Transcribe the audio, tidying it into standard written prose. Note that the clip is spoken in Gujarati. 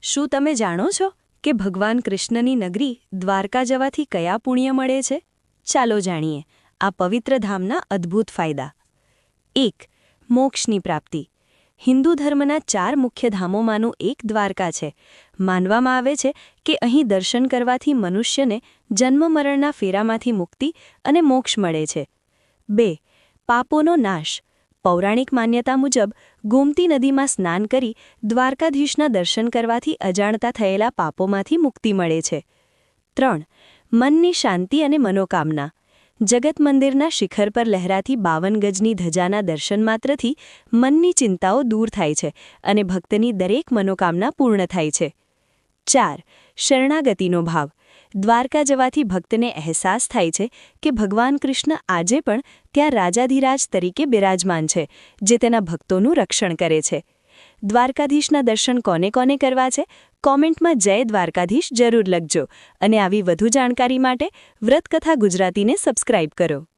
શું તમે જાણો છો કે ભગવાન કૃષ્ણની નગરી દ્વારકા જવાથી કયા પુણ્ય મળે છે? ચાલો જાણીએ આ પવિત્ર ધામના અદ્ભુત ફાયદા. 1. મોક્ષની પ્રાપ્તિ. હિન્દુ ધર્મના 4 મુખ્ય ધામોમાંનું એક દ્વારકા છે. માનવામાં આવે છે કે અહીં દર્શન કરવાથી મનુષ્યને જન્મ-મરણના ફેરામાંથી મુક્તિ અને મોક્ષ મળે છે. 2. પાપોનો નાશ. પૌરાણિક માન્યતા મુજબ ગોમતી નદીમાં સ્નાન કરી દ્વારકાધીશના દર્શન કરવાથી અજાણતા થયેલા પાપોમાંથી મુક્તિ મળે છે. 3. મનની શાંતિ અને મનોકામના. જગત મંદિરના શિખર પર લહેરાતી 52 ગજની ધજાના દર્શન માત્રથી મનની ચિંતાઓ દૂર થાય છે અને ભક્તની દરેક મનોકામના પૂર્ણ થાય છે. 4. શરણાગતિનો ભાવ. દ્વારકા જવાથી ભક્તને અહેસાસ થાય છે કે ભગવાન કૃષ્ણ આજે પણ ત્યાં રાજાધિરાજ તરીકે બિરાજમાન છે, જે તેના ભક્તોનું રક્ષણ કરે છે. દ્વારકાધીશના દર્શન કોને કોને કરવા છે? કોમેન્ટમાં જય દ્વારકાધીશ જરૂર લખજો અને આવી વધુ જાણકારી માટે વ્રતકથા ગુજરાતીને સબસ્ક્રાઇબ કરો.